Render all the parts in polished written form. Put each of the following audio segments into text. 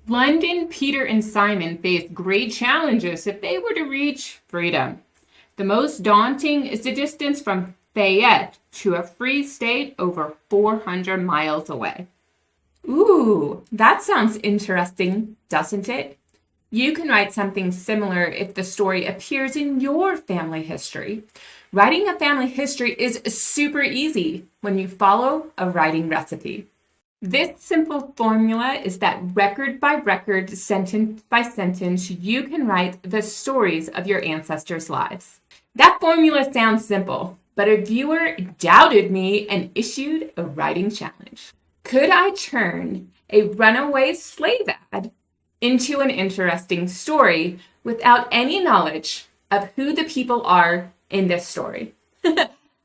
London, Peter, and Simon faced great challenges if they were to reach freedom. The most daunting is the distance from Fayette to a free state over 400 miles away. Ooh, that sounds interesting, doesn't it? You can write something similar if the story appears in your family history. Writing a family history is super easy when you follow a writing recipe. This simple formula is that record by record, sentence by sentence, you can write the stories of your ancestors' lives. That formula sounds simple, but a viewer doubted me and issued a writing challenge. Could I turn a runaway slave ad into an interesting story without any knowledge of who the people are in this story?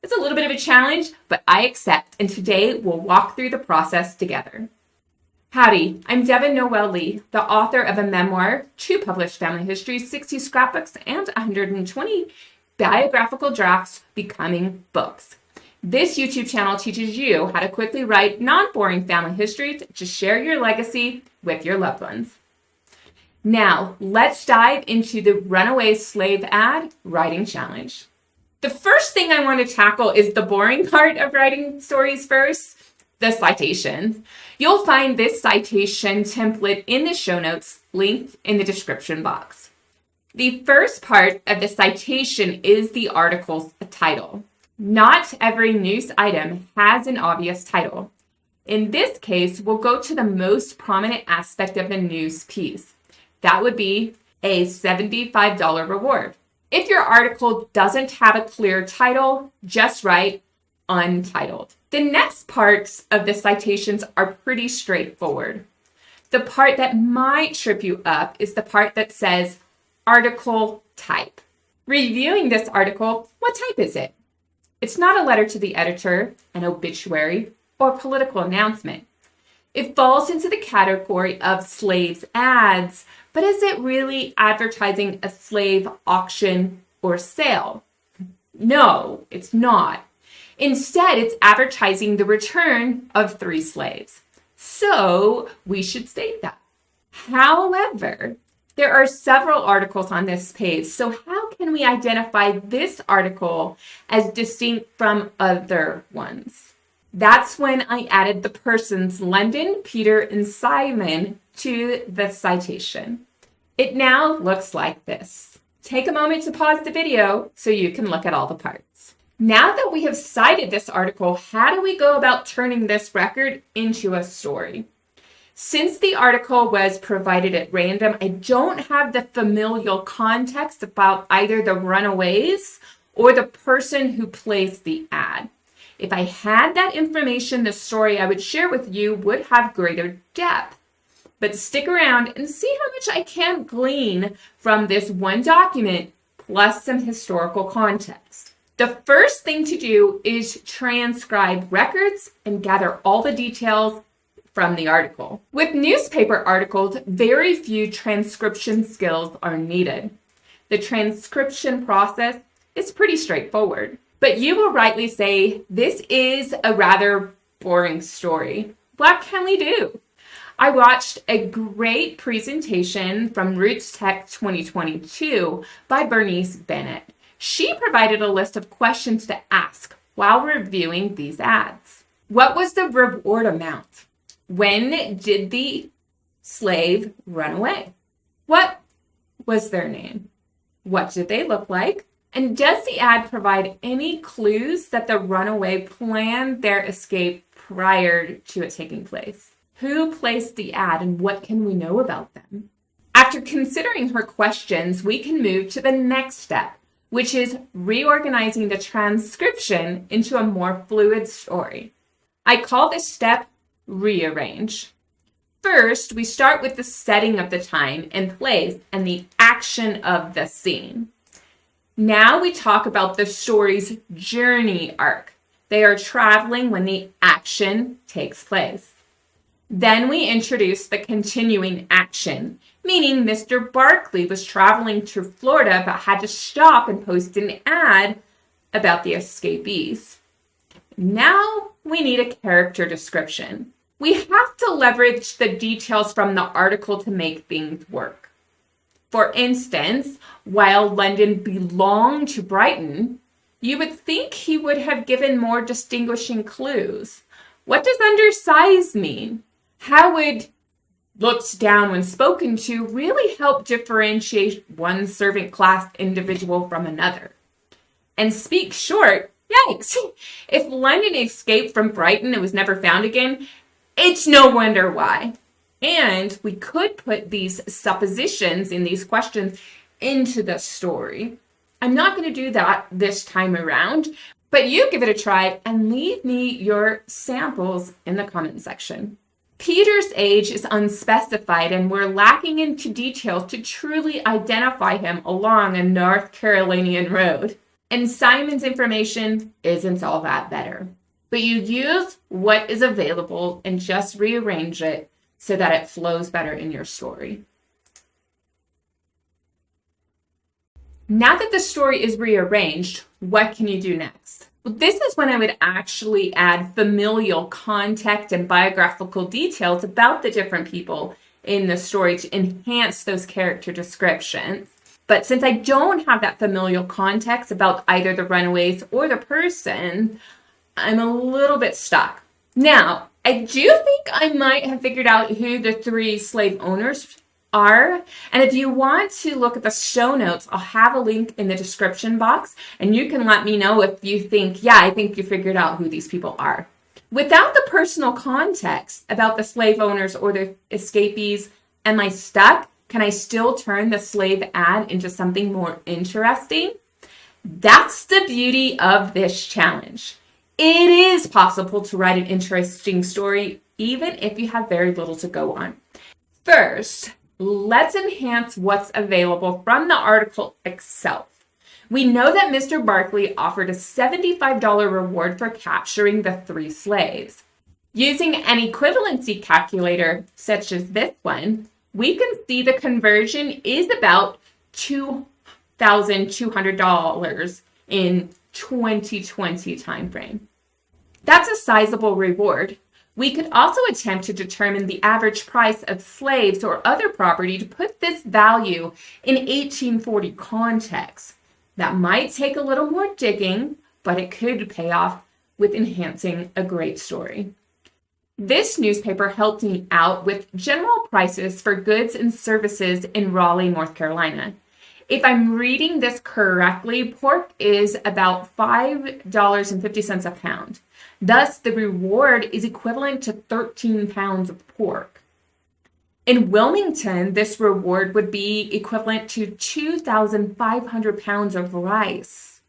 It's a little bit of a challenge, but I accept, and today we'll walk through the process together. Howdy, I'm Devin Noel Lee, the author of a memoir, 2 published family histories, 60 scrapbooks, and 120 biographical drafts becoming books. This YouTube channel teaches you how to quickly write non-boring family histories to share your legacy with your loved ones. Now, let's dive into the runaway slave ad writing challenge. The first thing I want to tackle is the boring part of writing stories first, the citations. You'll find this citation template in the show notes linked in the description box. The first part of the citation is the article's title. Not every news item has an obvious title. In this case, we'll go to the most prominent aspect of the news piece. That would be a $75 reward. If your article doesn't have a clear title, just write untitled. The next parts of the citations are pretty straightforward. The part that might trip you up is the part that says article type. Reviewing this article, what type is it? It's not a letter to the editor, an obituary, or political announcement. It falls into the category of slaves ads, but is it really advertising a slave auction or sale? No, it's not. Instead, it's advertising the return of 3 slaves. So we should state that. However, there are several articles on this page, so how can we identify this article as distinct from other ones? That's when I added the persons London, Peter, and Simon to the citation. It now looks like this. Take a moment to pause the video so you can look at all the parts. Now that we have cited this article, how do we go about turning this record into a story? Since the article was provided at random, I don't have the familial context about either the runaways or the person who placed the ad. If I had that information, the story I would share with you would have greater depth. But stick around and see how much I can glean from this one document plus some historical context. The first thing to do is transcribe records and gather all the details from the article. With newspaper articles, very few transcription skills are needed. The transcription process is pretty straightforward. But you will rightly say, this is a rather boring story. What can we do? I watched a great presentation from Roots Tech 2022 by Bernice Bennett. She provided a list of questions to ask while reviewing these ads. What was the reward amount? When did the slave run away? What was their name? What did they look like? And does the ad provide any clues that the runaway planned their escape prior to it taking place? Who placed the ad and what can we know about them? After considering her questions, we can move to the next step, which is reorganizing the transcription into a more fluid story. I call this step rearrange. First, we start with the setting of the time and place and the action of the scene. Now we talk about the story's journey arc. They are traveling when the action takes place. Then we introduce the continuing action, meaning Mr. Barkley was traveling to Florida but had to stop and post an ad about the escapees. Now we need a character description. We have to leverage the details from the article to make things work. For instance, while London belonged to Brighton, you would think he would have given more distinguishing clues. What does undersized mean? How would looked down when spoken to really help differentiate one servant class individual from another? And speak short, yikes! If London escaped from Brighton and was never found again, it's no wonder why. And we could put these suppositions in these questions into the story. I'm not going to do that this time around, but you give it a try and leave me your samples in the comment section. Peter's age is unspecified, and we're lacking into details to truly identify him along a North Carolinian road. And Simon's information isn't all that better. But you use what is available and just rearrange it so that it flows better in your story. Now that the story is rearranged, what can you do next? Well, this is when I would actually add familial context and biographical details about the different people in the story to enhance those character descriptions. But since I don't have that familial context about either the runaways or the person, I'm a little bit stuck. Now, I do think I might have figured out who the 3 slave owners are. And if you want to look at the show notes, I'll have a link in the description box, and you can let me know if you think, yeah, I think you figured out who these people are. Without the personal context about the slave owners or the escapees, am I stuck? Can I still turn the slave ad into something more interesting? That's the beauty of this challenge. It is possible to write an interesting story, even if you have very little to go on. First, let's enhance what's available from the article itself. We know that Mr. Barkley offered a $75 reward for capturing the 3 slaves. Using an equivalency calculator, such as this one, we can see the conversion is about $2,200 in 2020 timeframe. That's a sizable reward. We could also attempt to determine the average price of slaves or other property to put this value in 1840 context. That might take a little more digging, but it could pay off with enhancing a great story. This newspaper helped me out with general prices for goods and services in Raleigh, North Carolina. If I'm reading this correctly, pork is about $5.50 a pound. Thus, the reward is equivalent to 13 pounds of pork. In Wilmington, this reward would be equivalent to 2,500 pounds of rice.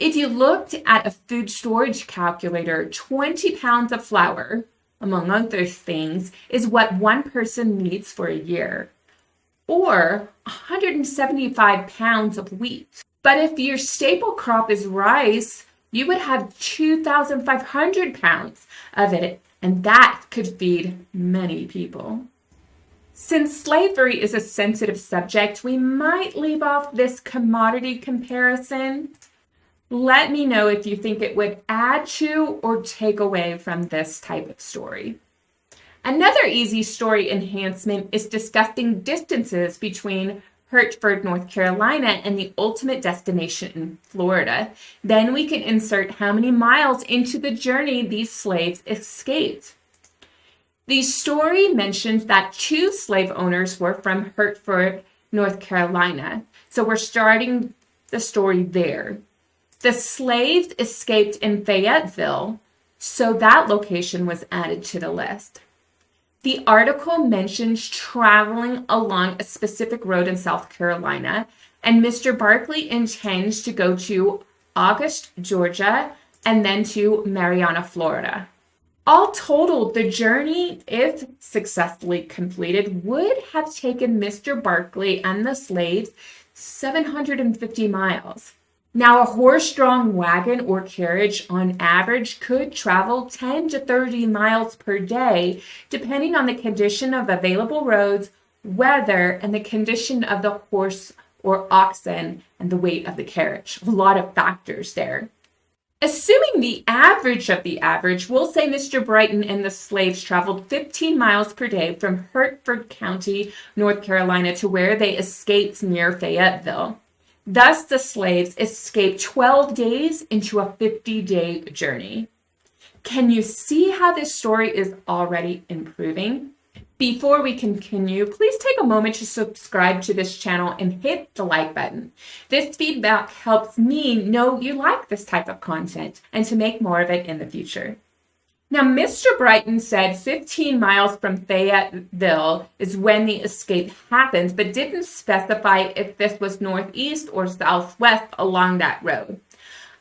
If you looked at a food storage calculator, 20 pounds of flour, among other things, is what one person needs for a year, or 175 pounds of wheat. But if your staple crop is rice, you would have 2,500 pounds of it, and that could feed many people. Since slavery is a sensitive subject, we might leave off this commodity comparison. Let me know if you think it would add to or take away from this type of story. Another easy story enhancement is discussing distances between Hertford, North Carolina, and the ultimate destination in Florida. Then we can insert how many miles into the journey these slaves escaped. The story mentions that 2 slave owners were from Hertford, North Carolina. So we're starting the story there. The slaves escaped in Fayetteville, so that location was added to the list. The article mentions traveling along a specific road in South Carolina, and Mr. Barkley intends to go to Augusta, Georgia, and then to Marianna, Florida. All totaled, the journey, if successfully completed, would have taken Mr. Barkley and the slaves 750 miles. Now, a horse-drawn wagon or carriage on average could travel 10 to 30 miles per day, depending on the condition of available roads, weather, and the condition of the horse or oxen and the weight of the carriage. A lot of factors there. Assuming the average of the average, we'll say Mr. Brighton and the slaves traveled 15 miles per day from Hertford County, North Carolina, to where they escaped near Fayetteville. Thus, the slaves escaped 12 days into a 50-day journey. Can you see how this story is already improving? Before we continue, please take a moment to subscribe to this channel and hit the like button. This feedback helps me know you like this type of content and to make more of it in the future. Now, Mr. Brighton said 15 miles from Fayetteville is when the escape happens, but didn't specify if this was northeast or southwest along that road.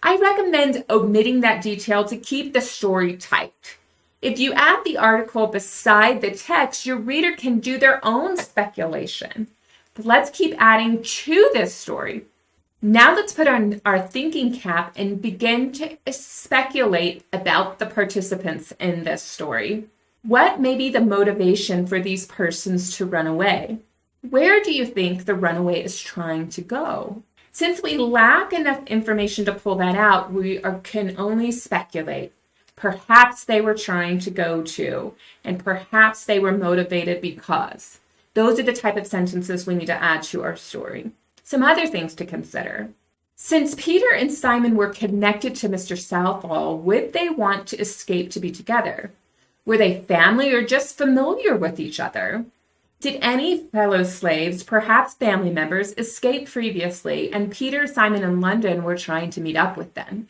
I recommend omitting that detail to keep the story tight. If you add the article beside the text, your reader can do their own speculation. But let's keep adding to this story. Now let's put on our thinking cap and begin to speculate about the participants in this story. What may be the motivation for these persons to run away? Where do you think the runaway is trying to go? Since we lack enough information to pull that out, can only speculate. Perhaps they were trying to go to, and perhaps they were motivated because. Those are the type of sentences we need to add to our story. Some other things to consider. Since Peter and Simon were connected to Mr. Southall, would they want to escape to be together? Were they family or just familiar with each other? Did any fellow slaves, perhaps family members, escape previously, and Peter, Simon, and London were trying to meet up with them?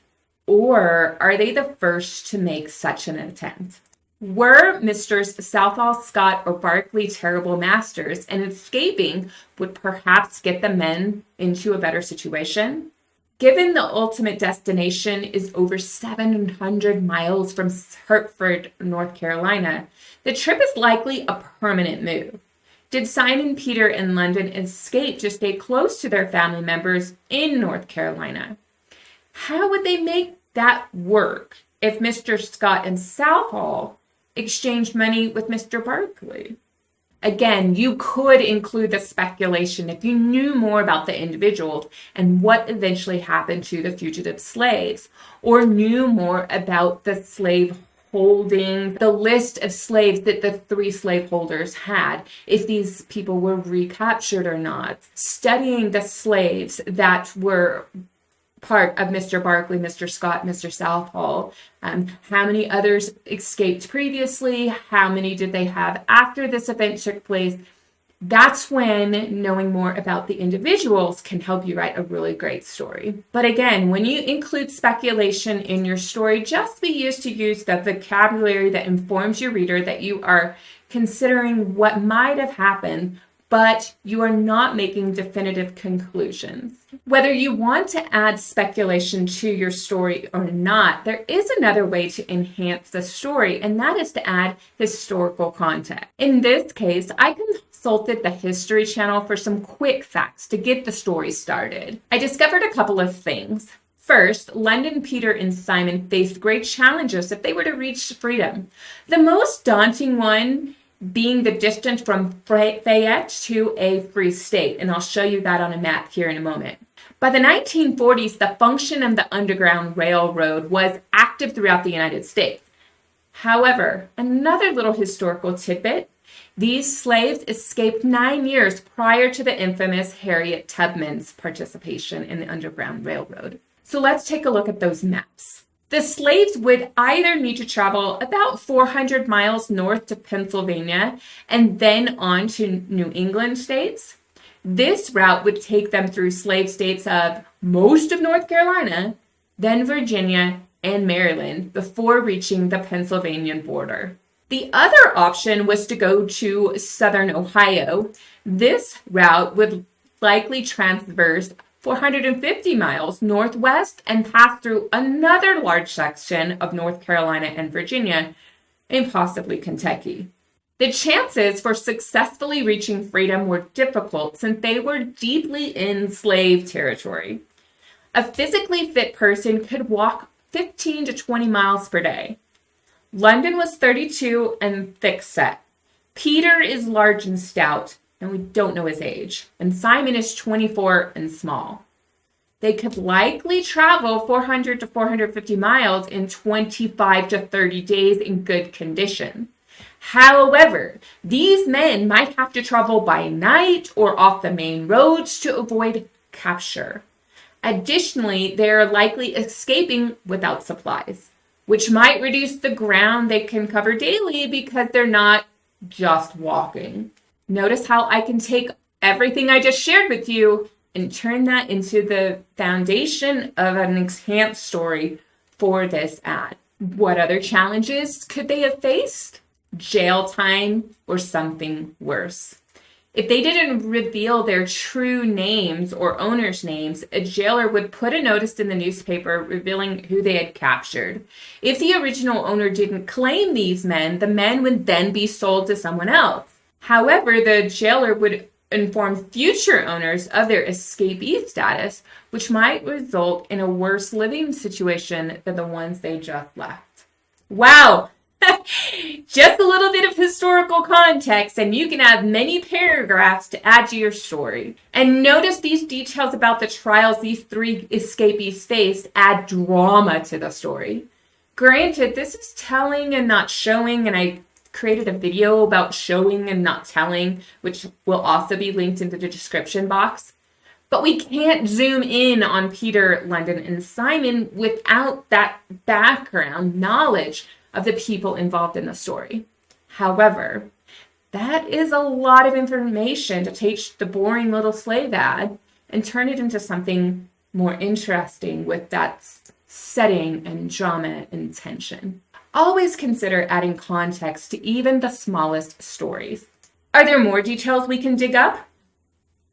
Or are they the first to make such an attempt? Were Mr. Southall, Scott, or Barclay terrible masters, and escaping would perhaps get the men into a better situation? Given the ultimate destination is over 700 miles from Hertford, North Carolina, the trip is likely a permanent move. Did Simon, Peter, and London escape to stay close to their family members in North Carolina? How would they make that work if Mr. Scott and Southall exchanged money with Mr. Barclay? Again, you could include the speculation if you knew more about the individuals and what eventually happened to the fugitive slaves, or knew more about the slave holding, the list of slaves that the 3 slaveholders had, if these people were recaptured or not, studying the slaves that were part of Mr. Barclay, Mr. Scott, Mr. Southall. How many others escaped previously? How many did they have after this event took place? That's when knowing more about the individuals can help you write a really great story. But again, when you include speculation in your story, just be used to use the vocabulary that informs your reader that you are considering what might have happened, but you are not making definitive conclusions. Whether you want to add speculation to your story or not, there is another way to enhance the story, and that is to add historical context. In this case, I consulted the History Channel for some quick facts to get the story started. I discovered a couple of things. First, London, Peter, and Simon faced great challenges if they were to reach freedom. The most daunting one being the distance from Fayette to a free state, and I'll show you that on a map here in a moment. By the 1940s, the function of the Underground Railroad was active throughout the United States. However, another little historical tidbit, these slaves escaped 9 years prior to the infamous Harriet Tubman's participation in the Underground Railroad. So let's take a look at those maps. The slaves would either need to travel about 400 miles north to Pennsylvania and then on to New England states. This route would take them through slave states of most of North Carolina, then Virginia and Maryland before reaching the Pennsylvania border. The other option was to go to southern Ohio. This route would likely traverse 450 miles northwest and pass through another large section of North Carolina and Virginia, and possibly Kentucky. The chances for successfully reaching freedom were difficult since they were deeply in slave territory. A physically fit person could walk 15 to 20 miles per day. London was 32 and thick-set. Peter is large and stout, and we don't know his age. And Simon is 24 and small. they could likely travel 400 to 450 miles in 25 to 30 days in good condition. However, these men might have to travel by night or off the main roads to avoid capture. Additionally, they are likely escaping without supplies, which might reduce the ground they can cover daily because they're not just walking. Notice how I can take everything I just shared with you and turn that into the foundation of an enhanced story for this ad. What other challenges could they have faced? Jail time or something worse. If they didn't reveal their true names or owners' names, a jailer would put a notice in the newspaper revealing who they had captured. If the original owner didn't claim these men, the men would then be sold to someone else. However, the jailer would inform future owners of their escapee status, which might result in a worse living situation than the ones they just left. Wow! Just a little bit of historical context, and you can have many paragraphs to add to your story. And notice these details about the trials these three escapees faced add drama to the story. Granted, this is telling and not showing, and I created a video about showing and not telling, which will also be linked in the description box. But we can't zoom in on Peter, London, and Simon without that background knowledge of the people involved in the story. However, that is a lot of information to take the boring little slave ad and turn it into something more interesting with that setting and drama and tension. Always consider adding context to even the smallest stories. Are there more details we can dig up?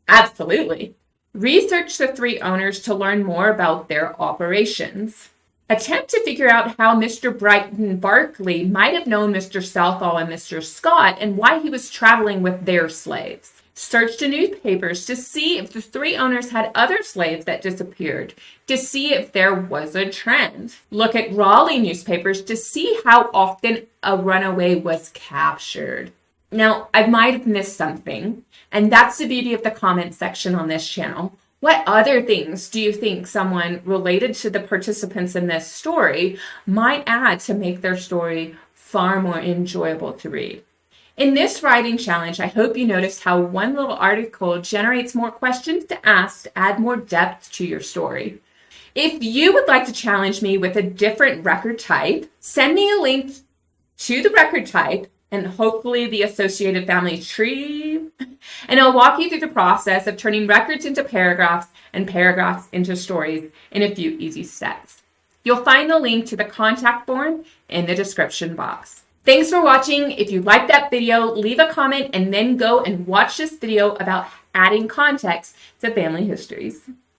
Absolutely. Research the three owners to learn more about their operations. Attempt to figure out how Mr. Brighton Barkley might have known Mr. Southall and Mr. Scott and why he was traveling with their slaves. Search the newspapers to see if the three owners had other slaves that disappeared, to see if there was a trend. Look at Raleigh newspapers to see how often a runaway was captured. Now, I might have missed something, and that's the beauty of the comment section on this channel. What other things do you think someone related to the participants in this story might add to make their story far more enjoyable to read? In this writing challenge, I hope you noticed how one little article generates more questions to ask to add more depth to your story. If you would like to challenge me with a different record type, send me a link to the record type and hopefully the associated family tree, and I'll walk you through the process of turning records into paragraphs and paragraphs into stories in a few easy steps. You'll find the link to the contact form in the description box. Thanks for watching. If you liked that video, leave a comment and then go and watch this video about adding context to family histories.